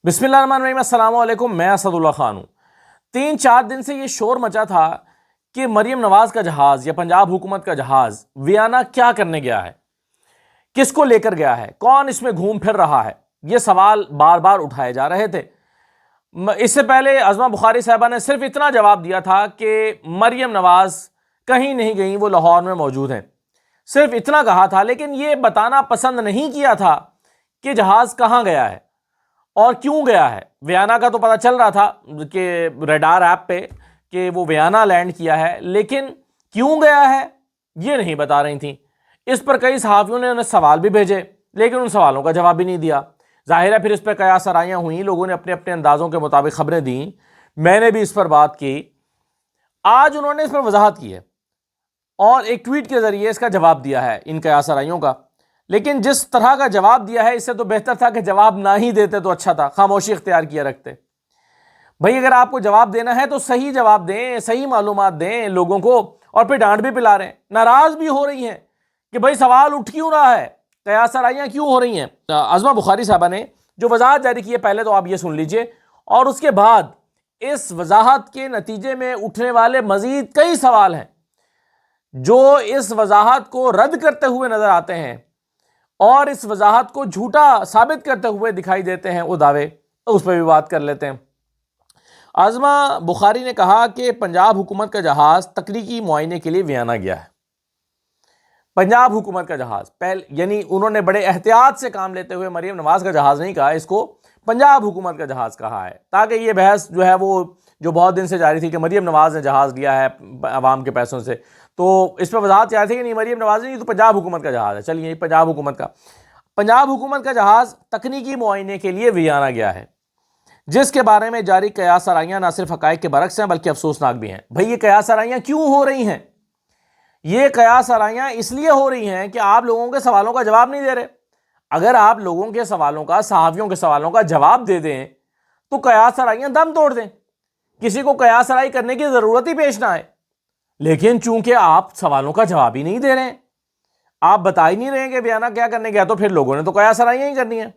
بسم اللہ الرحمن الرحیم، السلام علیکم۔ میں اسد اللہ خان ہوں۔ 3-4 دن سے یہ شور مچا تھا کہ مریم نواز کا جہاز یا پنجاب حکومت کا جہاز ویانا کیا کرنے گیا ہے، کس کو لے کر گیا ہے، کون اس میں گھوم پھر رہا ہے، یہ سوال بار بار اٹھائے جا رہے تھے۔ اس سے پہلے عظمہ بخاری صاحبہ نے صرف اتنا جواب دیا تھا کہ مریم نواز کہیں نہیں گئیں، وہ لاہور میں موجود ہیں، صرف اتنا کہا تھا، لیکن یہ بتانا پسند نہیں کیا تھا کہ جہاز کہاں گیا ہے اور کیوں گیا ہے۔ ویانا کا تو پتہ چل رہا تھا کہ ریڈار ایپ پہ کہ وہ ویانا لینڈ کیا ہے، لیکن کیوں گیا ہے یہ نہیں بتا رہی تھیں۔ اس پر کئی صحافیوں نے انہیں سوال بھی بھیجے، لیکن ان سوالوں کا جواب بھی نہیں دیا۔ ظاہر ہے پھر اس پہ قیاس آرائیاں ہوئیں، لوگوں نے اپنے اپنے اندازوں کے مطابق خبریں دیں، میں نے بھی اس پر بات کی۔ آج انہوں نے اس پر وضاحت کی ہے اور ایک ٹویٹ کے ذریعے اس کا جواب دیا ہے ان قیاس آرائیوں کا، لیکن جس طرح کا جواب دیا ہے اس سے تو بہتر تھا کہ جواب نہ ہی دیتے تو اچھا تھا، خاموشی اختیار کیا رکھتے۔ بھئی اگر آپ کو جواب دینا ہے تو صحیح جواب دیں، صحیح معلومات دیں لوگوں کو، اور پھر ڈانٹ بھی پلا رہے ہیں، ناراض بھی ہو رہی ہیں کہ بھئی سوال اٹھ کیوں رہا ہے، قیاس آرائیاں کیوں ہو رہی ہیں۔ عظمہ بخاری صاحبہ نے جو وضاحت جاری کی ہے پہلے تو آپ یہ سن لیجئے، اور اس کے بعد اس وضاحت کے نتیجے میں اٹھنے والے مزید کئی سوال ہیں جو اس وضاحت کو رد کرتے ہوئے نظر آتے ہیں اور اس وضاحت کو جھوٹا ثابت کرتے ہوئے دکھائی دیتے ہیں وہ دعوے، اس پہ بھی بات کر لیتے ہیں۔ عظمہ بخاری نے کہا کہ پنجاب حکومت کا جہاز تکنیکی معائنے کے لیے ویانا گیا ہے۔ پنجاب حکومت کا جہاز یعنی انہوں نے بڑے احتیاط سے کام لیتے ہوئے مریم نواز کا جہاز نہیں کہا، اس کو پنجاب حکومت کا جہاز کہا ہے، تاکہ یہ بحث جو ہے وہ جو بہت دن سے جاری تھی کہ مریم نواز نے جہاز لیا ہے عوام کے پیسوں سے، تو اس پہ وضاحت جاری تھی کہ نہیں مریم نواز نہیں، یہ تو پنجاب حکومت کا جہاز ہے۔ چلیے یہ پنجاب حکومت کا جہاز تکنیکی معائنے کے لیے ویانا گیا ہے، جس کے بارے میں جاری قیاس آرائیاں نہ صرف حقائق کے برعکس ہیں بلکہ افسوسناک بھی ہیں۔ بھئی یہ قیاس آرائیاں کیوں ہو رہی ہیں؟ یہ قیاس آرائیاں اس لیے ہو رہی ہیں کہ آپ لوگوں کے سوالوں کا جواب نہیں دے رہے۔ اگر آپ لوگوں کے سوالوں کا، صحافیوں کے سوالوں کا جواب دے دیں تو قیاس آرائیاں دم توڑ دیں، کسی کو قیاس آرائی کرنے کی ضرورت ہی پیش نہ آئے۔ لیکن چونکہ آپ سوالوں کا جواب ہی نہیں دے رہے ہیں، آپ بتا ہی نہیں رہے ہیں کہ ویانا کیا کرنے گیا، تو پھر لوگوں نے تو قیاس آرائیاں ہی کرنی ہیں۔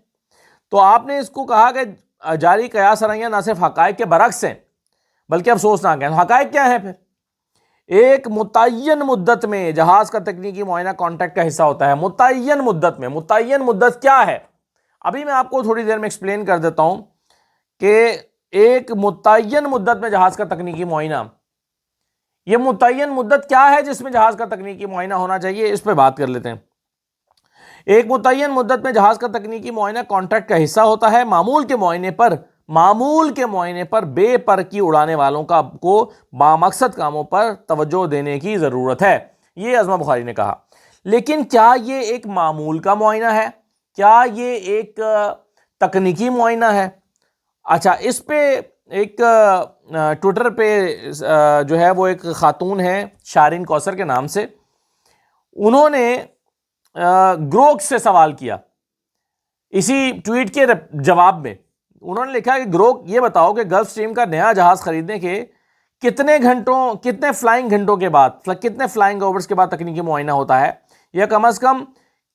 تو آپ نے اس کو کہا کہ جاری قیاس آرائیاں نہ صرف حقائق کے برعکس ہیں بلکہ افسوسناک ہیں۔ حقائق کیا ہیں پھر؟ ایک متعین مدت میں جہاز کا تکنیکی معائنہ کانٹریکٹ کا حصہ ہوتا ہے، متعین مدت میں۔ متعین مدت کیا ہے؟ ابھی میں آپ کو تھوڑی دیر میں ایکسپلین کر دیتا ہوں کہ ایک متعین مدت میں جہاز کا تکنیکی معائنہ، یہ متعین مدت کیا ہے جس میں جہاز کا تکنیکی معائنہ ہونا چاہیے، اس پہ بات کر لیتے ہیں۔ ایک متعین مدت میں جہاز کا تکنیکی معائنہ کانٹریکٹ کا حصہ ہوتا ہے۔ معمول کے معائنے پر بے پر کی اڑانے والوں کو بامقصد کاموں پر توجہ دینے کی ضرورت ہے، یہ عظمہ بخاری نے کہا۔ لیکن کیا یہ ایک معمول کا معائنہ ہے؟ کیا یہ ایک تکنیکی معائنہ ہے؟ اچھا، اس پہ ایک ٹویٹر پہ جو ہے وہ ایک خاتون ہے شارین کوثر کے نام سے، انہوں نے گروک سے سوال کیا اسی ٹویٹ کے جواب میں۔ انہوں نے لکھا کہ گروک یہ بتاؤ کہ گلف اسٹریم کا نیا جہاز خریدنے کے کتنے فلائنگ گھنٹوں کے بعد، کتنے فلائنگ اوورز کے بعد تکنیکی معائنہ ہوتا ہے، یا کم از کم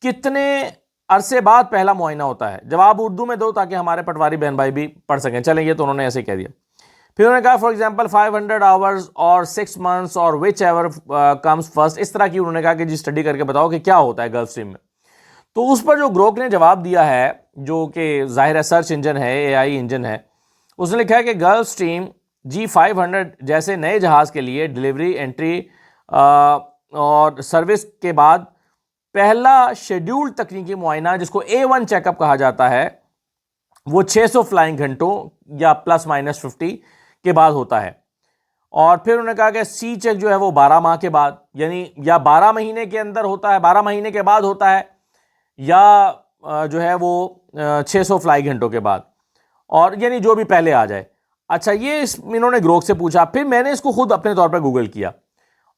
کتنے عرصے بعد پہلا معائنہ ہوتا ہے؟ جواب اردو میں دو تاکہ ہمارے پٹواری بہن بھائی بھی پڑھ سکیں۔ چلیں یہ تو انہوں نے ایسے کہہ دیا۔ پھر انہوں نے کہا فار ایگزامپل 500 آورز اور 6 months اور وچ ایور کمز فرسٹ، اس طرح کی انہوں نے کہا کہ جی اسٹڈی کر کے بتاؤ کہ کیا ہوتا ہے گلف اسٹریم میں۔ تو اس پر جو گروک نے جواب دیا ہے، جو کہ ظاہر ہے سرچ انجن ہے، اے آئی انجن ہے، اس نے لکھا ہے کہ گلف اسٹریم G500 جیسے نئے جہاز کے لیے ڈیلیوری، انٹری اور سروس کے بعد پہلا شیڈیول تکنیکی معائنہ جس کو A1 چیک اپ کہا جاتا ہے، وہ 600 فلائنگ گھنٹوں یا +- 50 کے بعد ہوتا ہے۔ اور پھر انہوں نے کہا کہ سی چیک جو ہے وہ 12 ماہ کے بعد، یعنی یا 12 مہینے کے اندر ہوتا ہے، 12 مہینے کے بعد ہوتا ہے، یا جو ہے وہ 600 فلائی گھنٹوں کے بعد، اور یعنی جو بھی پہلے آ جائے۔ اچھا، یہ انہوں نے گروک سے پوچھا۔ پھر میں نے اس کو خود اپنے طور پہ گوگل کیا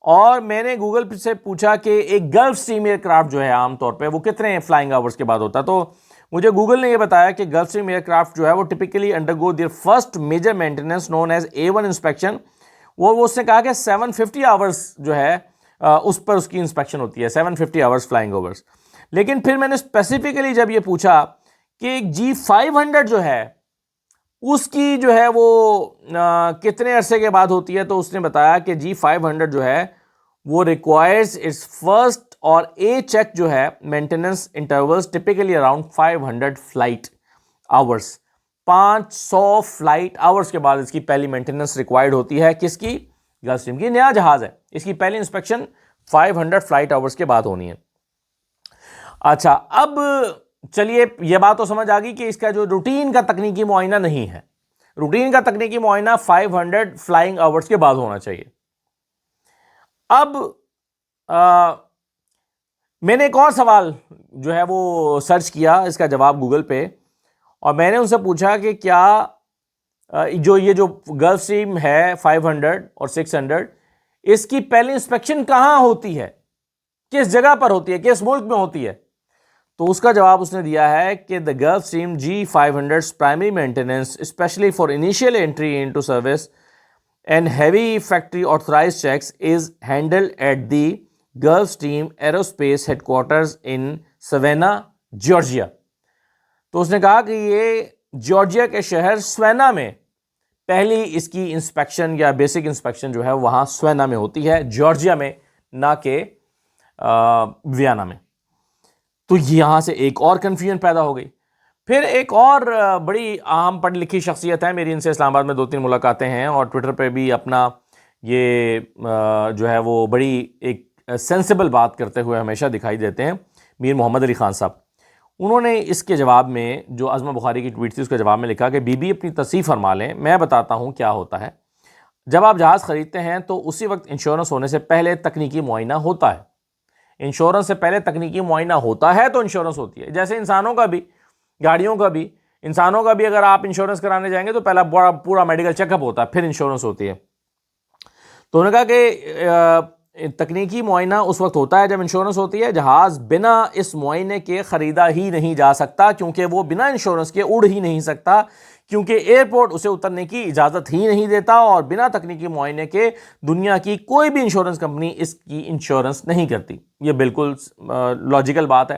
اور میں نے گوگل سے پوچھا کہ ایک گلف اسٹریم ایئر کرافٹ جو ہے عام طور پہ وہ کتنے فلائنگ آورز کے بعد ہوتا ہے، تو مجھے گوگل نے یہ بتایا کہ گلف اسٹریم ایئر کرافٹ جو ہے وہ typically undergo their first major maintenance known as A1 inspection, وہ اس نے کہا کہ 750 آورز جو ہے اس پر اس کی انسپیکشن ہوتی ہے، 750 آورز فلائنگ اوورز۔ لیکن پھر میں نے اسپیسیفکلی جب یہ پوچھا کہ ایک G500 جو ہے اس کی جو ہے وہ کتنے عرصے کے بعد ہوتی ہے، تو اس نے بتایا کہ G500 جو ہے وہ ریکوائرز اٹس فرسٹ اور اے چیک جو ہے maintenance intervals typically around 500 flight hours, 500 flight hours کے بعد اس کی پہلی مینٹیننس ریکوائرڈ ہوتی ہے. کس کی؟ گلف اسٹریم کی. نیا جہاز ہے، اس کی پہلی انسپیکشن 500 فلائٹ آورس کے بعد ہونی ہے. اچھا، اب چلیے یہ بات تو سمجھ آ گئی کہ اس کا جو روٹین کا تکنیکی معائنہ نہیں ہے. روٹین کا تکنیکی معائنہ 500 فلائنگ آورس کے بعد ہونا چاہیے. اب میں نے ایک اور سوال جو ہے وہ سرچ کیا اس کا جواب گوگل پہ، اور میں نے ان سے پوچھا کہ کیا یہ جو گلف اسٹریم ہے 500 اور 600 اس کی پہلی انسپیکشن کہاں ہوتی ہے، کس جگہ پر ہوتی ہے، کس ملک میں ہوتی ہے؟ تو اس کا جواب اس نے دیا ہے کہ the Gulf Stream G500's primary maintenance, especially for initial entry into service and heavy factory authorized checks, is handled at the Gulf Stream Aerospace Headquarters in Savannah, Georgia. تو اس نے کہا کہ یہ جارجیا کے شہر سوینا میں پہلی اس کی انسپیکشن یا بیسک انسپیکشن جو ہے وہاں سوینا میں ہوتی ہے، جارجیا میں، نہ کہ ویانا میں. تو یہاں سے ایک اور کنفیوژن پیدا ہو گئی. پھر ایک اور بڑی عام پڑھی لکھی شخصیت ہے، میری ان سے اسلام آباد میں 2-3 ملاقاتیں ہیں، اور ٹویٹر پہ بھی اپنا یہ جو ہے وہ بڑی ایک سینسیبل بات کرتے ہوئے ہمیشہ دکھائی دیتے ہیں، میر محمد علی خان صاحب. انہوں نے اس کے جواب میں جو عظمہ بخاری کی ٹویٹ تھی اس کے جواب میں لکھا کہ بی بی اپنی تصحیح فرما لیں، میں بتاتا ہوں کیا ہوتا ہے. جب آپ جہاز خریدتے ہیں تو اسی وقت انشورنس ہونے سے پہلے تکنیکی معائنہ ہوتا ہے. انشورنس سے پہلے تکنیکی معائنہ ہوتا ہے تو انشورنس ہوتی ہے. جیسے انسانوں کا بھی، گاڑیوں کا بھی، انسانوں کا بھی اگر آپ انشورنس کرانے جائیں گے تو پہلا پورا میڈیکل چیک اپ ہوتا ہے، پھر انشورنس ہوتی ہے. تو انہوں نے کہا کہ تکنیکی معائنہ اس وقت ہوتا ہے جب انشورنس ہوتی ہے. جہاز بنا اس معائنے کے خریدا ہی نہیں جا سکتا، کیونکہ وہ بنا انشورنس کے اڑ ہی نہیں سکتا، کیونکہ ایئرپورٹ اسے اترنے کی اجازت ہی نہیں دیتا، اور بنا تکنیکی معائنے کے دنیا کی کوئی بھی انشورنس کمپنی اس کی انشورنس نہیں کرتی. یہ بالکل لاجیکل بات ہے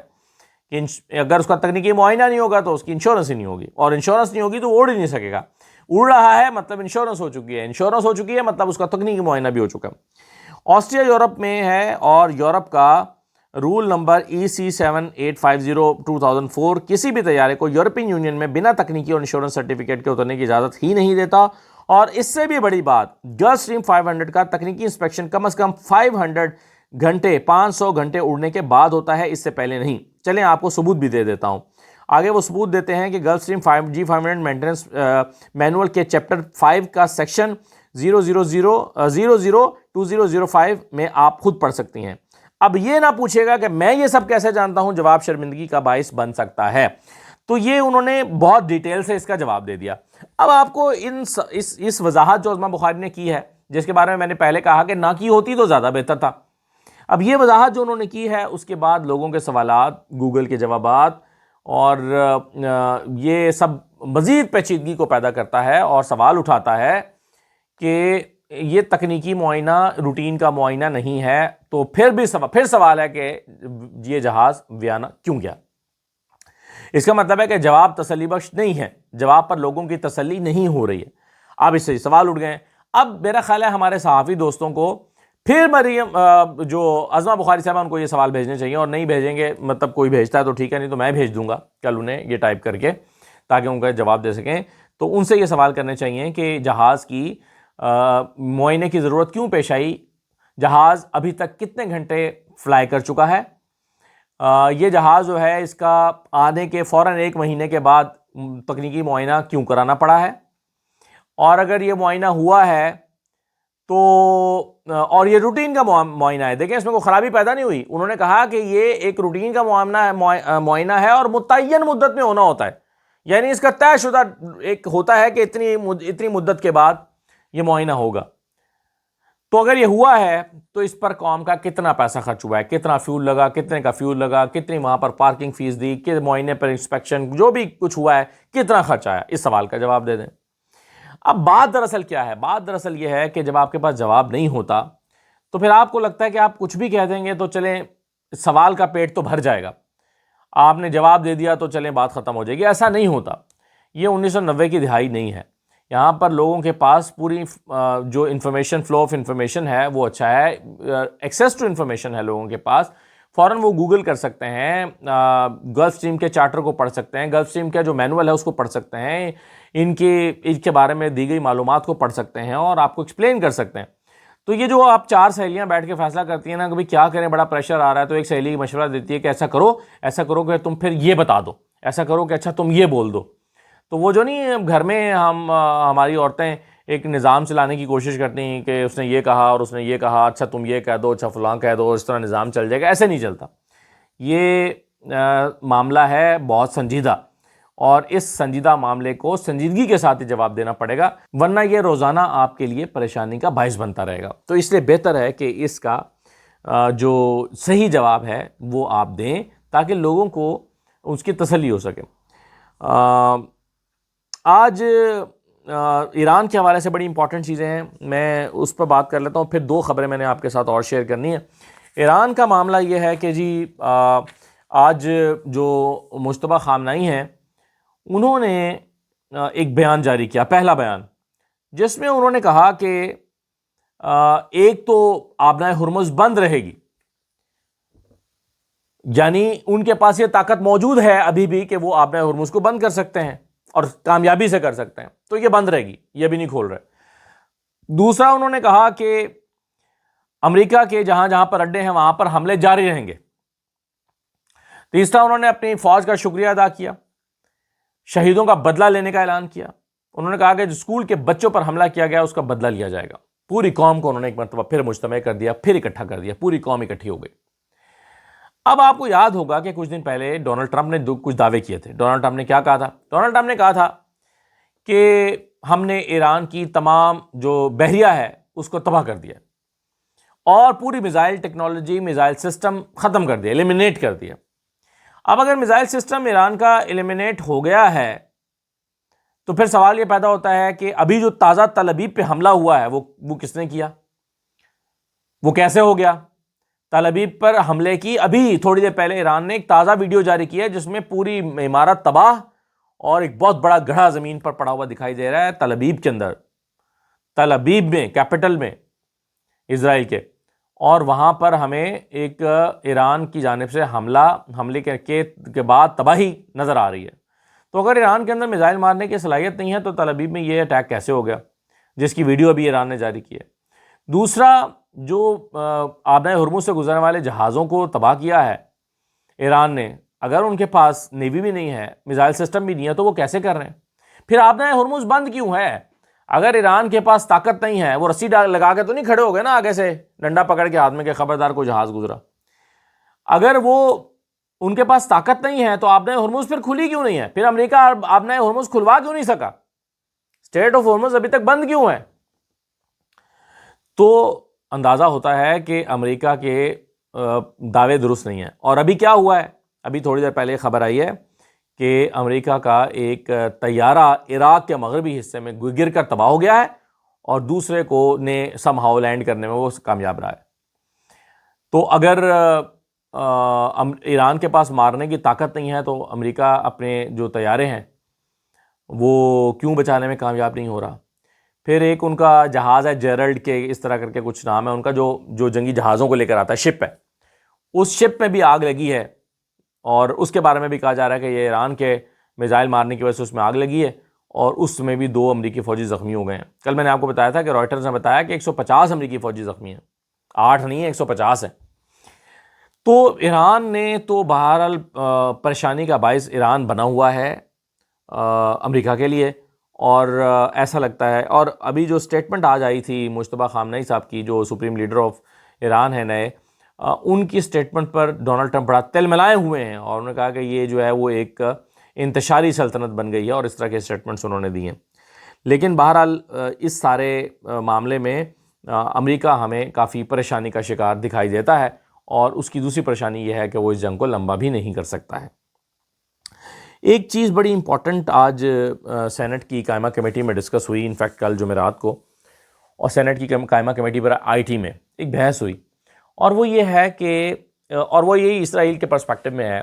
کہ اگر اس کا تکنیکی معائنہ نہیں ہوگا تو اس کی انشورنس ہی نہیں ہوگی، اور انشورنس نہیں ہوگی تو وہ اڑ ہی نہیں سکے گا. اڑ رہا ہے مطلب انشورنس ہو چکی ہے، انشورنس ہو چکی ہے مطلب اس کا تکنیکی معائنہ بھی ہو چکا ہے. آسٹریا یورپ میں ہے، اور یورپ کا رول نمبر EC7850 2004 کسی بھی طیارے کو یورپین یونین میں بنا تکنیکی اور انشورنس سرٹیفکیٹ کے اترنے کی اجازت ہی نہیں دیتا. اور اس سے بھی بڑی بات، گلف اسٹریم 500 کا تکنیکی انسپیکشن کم از کم 500 گھنٹے 500 گھنٹے اڑنے کے بعد ہوتا ہے، اس سے پہلے نہیں. چلیں آپ کو ثبوت بھی دے دیتا ہوں. آگے وہ ثبوت دیتے ہیں کہ golf stream G500 maintenance manual کے چیپٹر 5 کا سیکشن 000002005 میں آپ خود پڑھ سکتی ہیں. اب یہ نہ پوچھے گا کہ میں یہ سب کیسے جانتا ہوں، جواب شرمندگی کا باعث بن سکتا ہے. تو یہ انہوں نے بہت ڈیٹیل سے اس کا جواب دے دیا. اب آپ کو اس وضاحت جو عظمہ بخاری نے کی ہے، جس کے بارے میں نے پہلے کہا کہ نہ کی ہوتی تو زیادہ بہتر تھا، اب یہ وضاحت جو انہوں نے کی ہے، اس کے بعد لوگوں کے سوالات، گوگل کے جوابات، اور یہ سب مزید پیچیدگی کو پیدا کرتا ہے اور سوال اٹھاتا ہے کہ یہ تکنیکی معائنہ روٹین کا معائنہ نہیں ہے. تو پھر سوال ہے کہ یہ جہاز ویانا کیوں گیا؟ اس کا مطلب ہے کہ جواب تسلی بخش نہیں ہے، جواب پر لوگوں کی تسلی نہیں ہو رہی ہے. اب اس سے سوال اٹھ گئے. اب میرا خیال ہے ہمارے صحافی دوستوں کو پھر مریم جو عظمہ بخاری صاحبہ ان کو یہ سوال بھیجنے چاہیے، اور نہیں بھیجیں گے مطلب کوئی بھیجتا ہے تو ٹھیک ہے، نہیں تو میں بھیج دوں گا کل انہیں یہ ٹائپ کر کے، تاکہ ان کا جواب دے سکیں. تو ان سے یہ سوال کرنے چاہیے کہ جہاز کی معائنے کی ضرورت کیوں پیش آئی، جہاز ابھی تک کتنے گھنٹے فلائی کر چکا ہے، یہ جہاز جو ہے اس کا آنے کے فوراً 1 مہینے کے بعد تکنیکی معائنہ کیوں کرانا پڑا ہے، اور اگر یہ معائنہ ہوا ہے تو اور یہ روٹین کا معائنہ ہے، دیکھیں اس میں کوئی خرابی پیدا نہیں ہوئی. انہوں نے کہا کہ یہ ایک روٹین کا معائنہ ہے اور متعین مدت میں ہونا ہوتا ہے، یعنی اس کا طے شدہ ایک ہوتا ہے کہ اتنی مدت کے بعد یہ معائنہ ہوگا. تو اگر یہ ہوا ہے تو اس پر قوم کا کتنا پیسہ خرچ ہوا ہے، کتنا فیول لگا، کتنے کا فیول لگا، کتنی وہاں پر پارکنگ فیس دی، کہ معائنے پر انسپیکشن جو بھی کچھ ہوا ہے کتنا خرچ آیا، اس سوال کا جواب دے دیں. اب بات دراصل کیا ہے؟ بات دراصل یہ ہے کہ جب آپ کے پاس جواب نہیں ہوتا تو پھر آپ کو لگتا ہے کہ آپ کچھ بھی کہہ دیں گے تو چلیں سوال کا پیٹ تو بھر جائے گا، آپ نے جواب دے دیا تو چلیں بات ختم ہو جائے گی. ایسا نہیں ہوتا. یہ 1990 کی دہائی نہیں ہے. یہاں پر لوگوں کے پاس پوری جو انفارمیشن، فلو آف انفارمیشن ہے وہ اچھا ہے، ایکسیس ٹو انفارمیشن ہے لوگوں کے پاس. فوراً وہ گوگل کر سکتے ہیں، گلف اسٹریم کے چارٹر کو پڑھ سکتے ہیں، گلف اسٹریم کا جو مینول ہے اس کو پڑھ سکتے ہیں، ان کے بارے میں دی گئی معلومات کو پڑھ سکتے ہیں اور آپ کو ایکسپلین کر سکتے ہیں. تو یہ جو آپ 4 سہیلیاں بیٹھ کے فیصلہ کرتی ہیں نا کہ کیا کریں، بڑا پریشر آ رہا ہے، تو ایک سہیلی مشورہ دیتی ہے کہ ایسا کرو کہ تم پھر یہ بتا دو، ایسا کرو کہ اچھا تم یہ بول دو. تو وہ جو نہیں گھر میں ہماری عورتیں ایک نظام چلانے کی کوشش کرتی ہیں کہ اس نے یہ کہا اور اس نے یہ کہا، اچھا تم یہ کہہ دو، اچھا فلاں کہہ دو، اس طرح نظام چل جائے گا. ایسے نہیں چلتا. یہ معاملہ ہے بہت سنجیدہ، اور اس سنجیدہ معاملے کو سنجیدگی کے ساتھ ہی جواب دینا پڑے گا، ورنہ یہ روزانہ آپ کے لیے پریشانی کا باعث بنتا رہے گا. تو اس لیے بہتر ہے کہ اس کا جو صحیح جواب ہے وہ آپ دیں تاکہ لوگوں کو اس کی تسلی ہو سکے. آج ایران کے حوالے سے بڑی امپورٹنٹ چیزیں ہیں، میں اس پر بات کر لیتا ہوں، پھر 2 خبریں میں نے آپ کے ساتھ اور شیئر کرنی ہیں. ایران کا معاملہ یہ ہے کہ جی آج جو مجتبیٰ خامنہئی ہیں انہوں نے ایک بیان جاری کیا، پہلا بیان، جس میں انہوں نے کہا کہ ایک تو آبنائے ہرمز بند رہے گی، یعنی ان کے پاس یہ طاقت موجود ہے ابھی بھی کہ وہ آبنائے ہرمز کو بند کر سکتے ہیں اور کامیابی سے کر سکتے ہیں، تو یہ بند رہے گی، یہ بھی نہیں کھول رہے. دوسرا انہوں نے کہا کہ امریکہ کے جہاں جہاں پر اڈے ہیں وہاں پر حملے جاری رہیں گے. تیسرا انہوں نے اپنی فوج کا شکریہ ادا کیا، شہیدوں کا بدلہ لینے کا اعلان کیا. انہوں نے کہا کہ جو اسکول کے بچوں پر حملہ کیا گیا اس کا بدلہ لیا جائے گا. پوری قوم کو انہوں نے ایک مرتبہ پھر مجتمع کر دیا، پھر اکٹھا کر دیا، پوری قوم اکٹھی ہو گئی. اب آپ کو یاد ہوگا کہ کچھ دن پہلے ڈونلڈ ٹرمپ نے کچھ دعوے کیے تھے. ڈونلڈ ٹرمپ نے کیا کہا تھا؟ ڈونلڈ ٹرمپ نے کہا تھا کہ ہم نے ایران کی تمام جو بحریہ ہے اس کو تباہ کر دیا اور پوری میزائل ٹیکنالوجی، میزائل سسٹم ختم کر دیا، ایلیمینیٹ کر دیا. اب اگر میزائل سسٹم ایران کا ایلیمینیٹ ہو گیا ہے تو پھر سوال یہ پیدا ہوتا ہے کہ ابھی جو تازہ تل ابیب پہ حملہ ہوا ہے وہ کس نے کیا، وہ کیسے ہو گیا؟ تل ابیب پر حملے کی ابھی تھوڑی دیر پہلے ایران نے ایک تازہ ویڈیو جاری کی ہے جس میں پوری عمارت تباہ اور ایک بہت بڑا گڑھا زمین پر پڑا ہوا دکھائی دے رہا ہے تل ابیب کے اندر، تل ابیب میں، کیپٹل میں اسرائیل کے. اور وہاں پر ہمیں ایک ایران کی جانب سے حملے کے بعد تباہی نظر آ رہی ہے. تو اگر ایران کے اندر میزائل مارنے کی صلاحیت نہیں ہے تو تل ابیب میں یہ اٹیک کیسے ہو گیا جس کی ویڈیو ابھی ایران نے جاری کی ہے؟ دوسرا، جو آبنائے ہرمز سے گزرنے والے جہازوں کو تباہ کیا ہے ایران نے، اگر ان کے پاس نیوی بھی نہیں ہے، میزائل سسٹم بھی نہیں ہے، تو وہ کیسے کر رہے ہیں؟ پھر آبنائے ہرمز بند کیوں ہے؟ اگر ایران کے پاس طاقت نہیں ہے، وہ رسی لگا کے تو نہیں کھڑے ہو گئے نا آگے سے ڈنڈا پکڑ کے ہاتھ میں کہ خبردار کوئی جہاز گزرا. اگر وہ ان کے پاس طاقت نہیں ہے تو آبنائے ہرمز پھر کھلی کیوں نہیں ہے؟ پھر امریکہ آبنائے ہرمز کھلوا کیوں نہیں سکا؟ اسٹریٹ آف ہرمز ابھی تک بند کیوں ہے؟ تو اندازہ ہوتا ہے کہ امریکہ کے دعوے درست نہیں ہیں. اور ابھی کیا ہوا ہے؟ ابھی تھوڑی دیر پہلے خبر آئی ہے کہ امریکہ کا ایک طیارہ عراق کے مغربی حصے میں گر کر تباہ ہو گیا ہے اور دوسرے کو نے سم ہاؤ لینڈ کرنے میں وہ کامیاب رہا ہے. تو اگر ایران کے پاس مارنے کی طاقت نہیں ہے تو امریکہ اپنے جو طیارے ہیں وہ کیوں بچانے میں کامیاب نہیں ہو رہا؟ پھر ایک ان کا جہاز ہے جیرلڈ کے، اس طرح کر کے کچھ نام ہے ان کا، جو جنگی جہازوں کو لے کر آتا ہے، شپ ہے، اس شپ میں بھی آگ لگی ہے اور اس کے بارے میں بھی کہا جا رہا ہے کہ یہ ایران کے میزائل مارنے کی وجہ سے اس میں آگ لگی ہے اور اس میں بھی 2 امریکی فوجی زخمی ہو گئے ہیں. کل میں نے آپ کو بتایا تھا کہ رائٹرز نے بتایا کہ 150 امریکی فوجی زخمی ہیں، 8 نہیں ہیں، 150 ہیں. تو ایران نے تو بہرحال پریشانی کا باعث ایران بنا ہوا ہے امریکہ کے لیے، اور ایسا لگتا ہے. اور ابھی جو سٹیٹمنٹ آج آئی تھی مجتبیٰ خامنہئی صاحب کی، جو سپریم لیڈر آف ایران ہے نئے، ان کی سٹیٹمنٹ پر ڈونلڈ ٹرمپ بڑا تل ملائے ہوئے ہیں اور انہوں نے کہا کہ یہ جو ہے وہ ایک انتشاری سلطنت بن گئی ہے اور اس طرح کے سٹیٹمنٹس انہوں نے دیے ہیں. لیکن بہرحال اس سارے معاملے میں امریکہ ہمیں کافی پریشانی کا شکار دکھائی دیتا ہے اور اس کی دوسری پریشانی یہ ہے کہ وہ اس جنگ کو لمبا بھی نہیں کر سکتا ہے. ایک چیز بڑی امپورٹنٹ آج سینٹ کی قائمہ کمیٹی میں ڈسکس ہوئی، انفیکٹ کل جمعرات کو، اور سینٹ کی قائمہ کمیٹی پر IT میں ایک بحث ہوئی، اور وہ یہ ہے کہ، اور وہ یہی اسرائیل کے پرسپیکٹو میں ہے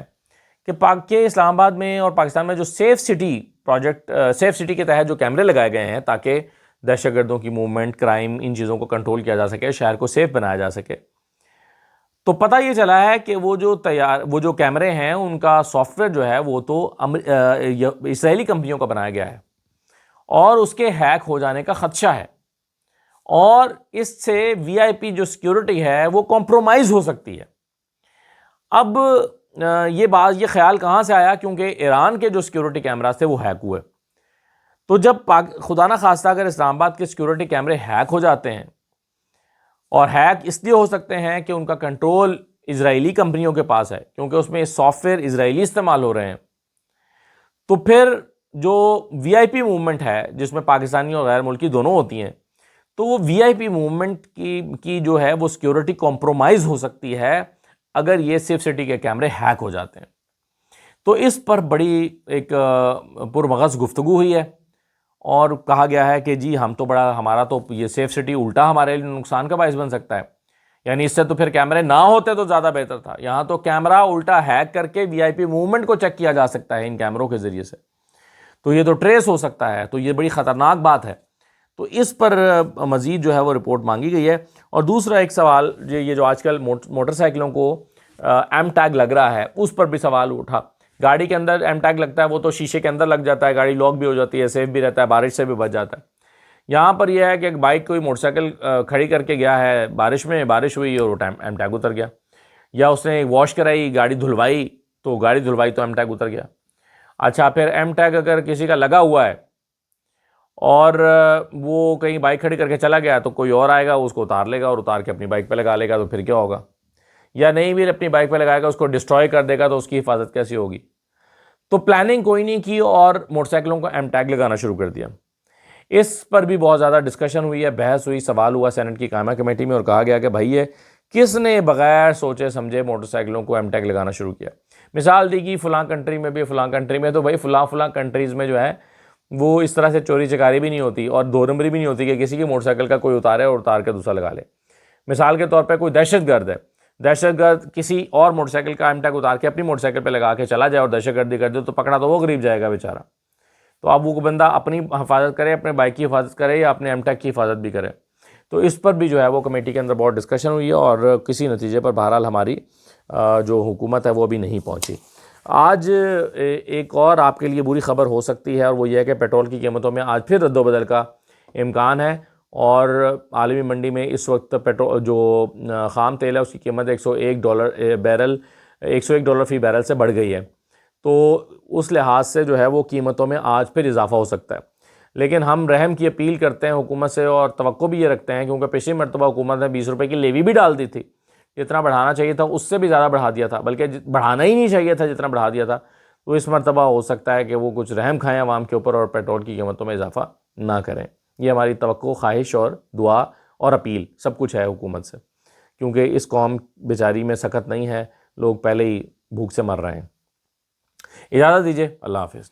کہ کے اسلام آباد میں اور پاکستان میں جو safe city project, safe city کے تحت جو کیمرے لگائے گئے ہیں تاکہ دہشت گردوں کی موومنٹ، کرائم، ان چیزوں کو کنٹرول کیا جا سکے، شہر کو سیف بنایا جا سکے، تو پتہ یہ چلا ہے کہ وہ جو کیمرے ہیں ان کا سافٹ ویئر جو ہے وہ تو اسرائیلی کمپنیوں کا بنایا گیا ہے اور اس کے ہیک ہو جانے کا خدشہ ہے، اور اس سے وی آئی پی جو سیکیورٹی ہے وہ کمپرومائز ہو سکتی ہے۔ اب یہ خیال کہاں سے آیا؟ کیونکہ ایران کے جو سیکیورٹی کیمراز تھے وہ ہیک ہوئے، تو جب خدا نہ خواستہ اگر اسلام آباد کے سیکیورٹی کیمرے ہیک ہو جاتے ہیں، اور ہیک اس لیے ہو سکتے ہیں کہ ان کا کنٹرول اسرائیلی کمپنیوں کے پاس ہے کیونکہ اس میں سافٹ ویئر اسرائیلی استعمال ہو رہے ہیں، تو پھر جو وی آئی پی موومنٹ ہے جس میں پاکستانی اور غیر ملکی دونوں ہوتی ہیں، تو وہ وی آئی پی موومنٹ کی جو ہے وہ سیکیورٹی کمپرومائز ہو سکتی ہے اگر یہ سیف سٹی کے کیمرے ہیک ہو جاتے ہیں۔ تو اس پر بڑی ایک پرمغز گفتگو ہوئی ہے اور کہا گیا ہے کہ جی ہمارا تو یہ سیف سٹی الٹا ہمارے لیے نقصان کا باعث بن سکتا ہے، یعنی اس سے تو پھر کیمرے نہ ہوتے تو زیادہ بہتر تھا، یہاں تو کیمرہ الٹا ہیک کر کے وی آئی پی موومنٹ کو چیک کیا جا سکتا ہے ان کیمروں کے ذریعے سے، تو یہ تو ٹریس ہو سکتا ہے، تو یہ بڑی خطرناک بات ہے۔ تو اس پر مزید جو ہے وہ رپورٹ مانگی گئی ہے۔ اور دوسرا ایک سوال، یہ جو آج کل موٹر سائیکلوں کو ایم ٹیگ لگ رہا ہے، اس پر بھی سوال اٹھا۔ گاڑی کے اندر ایم ٹیگ لگتا ہے، وہ تو شیشے کے اندر لگ جاتا ہے، گاڑی لاک بھی ہو جاتی ہے، سیف بھی رہتا ہے، بارش سے بھی بچ جاتا ہے۔ یہاں پر یہ ہے کہ ایک بائک کوئی موٹر سائیکل کھڑی کر کے گیا ہے، بارش ہوئی اور ایم ٹیگ اتر گیا، یا اس نے واش کرائی، گاڑی دھلوائی تو ایم ٹیگ اتر گیا۔ اچھا، پھر ایم ٹیگ اگر کسی کا لگا ہوا ہے اور وہ کہیں بائک کھڑی کر کے چلا گیا تو کوئی اور آئے گا اس کو اتار لے گا اور اتار کے اپنی بائک پہ لگا لے گا، تو پھر کیا ہوگا؟ یا نہیں بھی اپنی بائک پہ لگائے گا، اس کو ڈسٹروائے کر دے گا، تو اس کی حفاظت کیسی ہوگی؟ تو پلاننگ کوئی نہیں کی اور موٹر سائیکلوں کو ایم ٹیگ لگانا شروع کر دیا۔ اس پر بھی بہت زیادہ ڈسکشن ہوئی ہے، بحث ہوئی، سوال ہوا سینٹ کی قائمہ کمیٹی میں، اور کہا گیا کہ بھائی یہ کس نے بغیر سوچے سمجھے موٹر سائیکلوں کو ایم ٹیگ لگانا شروع کیا؟ مثال دی گئی فلاں کنٹری میں بھی، فلاں کنٹری میں، تو بھائی فلاں کنٹریز میں جو ہے وہ اس طرح سے چوری چکاری بھی نہیں ہوتی اور دو نمبری بھی نہیں ہوتی کہ کسی کی موٹر سائیکل کا کوئی اتارے اور اتار کے دوسرا لگا لے۔ مثال کے طور پہ کوئی دہشت گرد ہے، دہشت گرد کسی اور موٹر سائیکل کا ایم ٹیگ اتار کے اپنی موٹر سائیکل پہ لگا کے چلا جائے اور دہشت گردی کر دے تو پکڑا تو وہ غریب جائے گا بیچارہ۔ تو اب وہ بندہ اپنی حفاظت کرے، اپنے بائک کی حفاظت کرے یا اپنے ایم ٹیگ کی حفاظت بھی کرے۔ تو اس پر بھی جو ہے وہ کمیٹی کے اندر بہت ڈسکشن ہوئی ہے اور کسی نتیجے پر بہرحال ہماری جو حکومت ہے وہ بھی نہیں پہنچی۔ آج ایک اور آپ کے لیے بری خبر ہو سکتی ہے، اور وہ یہ ہے کہ پیٹرول کی قیمتوں میں آج پھر رد و بدل کا امکان ہے، اور عالمی منڈی میں اس وقت پیٹرول جو خام تیل ہے اس کی قیمت $101 فی بیرل سے بڑھ گئی ہے، تو اس لحاظ سے جو ہے وہ قیمتوں میں آج پھر اضافہ ہو سکتا ہے۔ لیکن ہم رحم کی اپیل کرتے ہیں حکومت سے اور توقع بھی یہ رکھتے ہیں، کیونکہ پچھلی مرتبہ حکومت نے $20 کی لیوی بھی ڈال دی تھی، جتنا بڑھانا چاہیے تھا اس سے بھی زیادہ بڑھا دیا تھا، بلکہ بڑھانا ہی نہیں چاہیے تھا جتنا بڑھا دیا تھا۔ تو اس مرتبہ ہو سکتا ہے کہ وہ کچھ رحم کھائیں عوام کے اوپر اور پیٹرول کی قیمتوں میں اضافہ نہ کریں۔ یہ ہماری توقع، خواہش اور دعا اور اپیل سب کچھ ہے حکومت سے، کیونکہ اس قوم بیچاری میں سخت نہیں ہے، لوگ پہلے ہی بھوک سے مر رہے ہیں۔ اجازت دیجیے، اللہ حافظ۔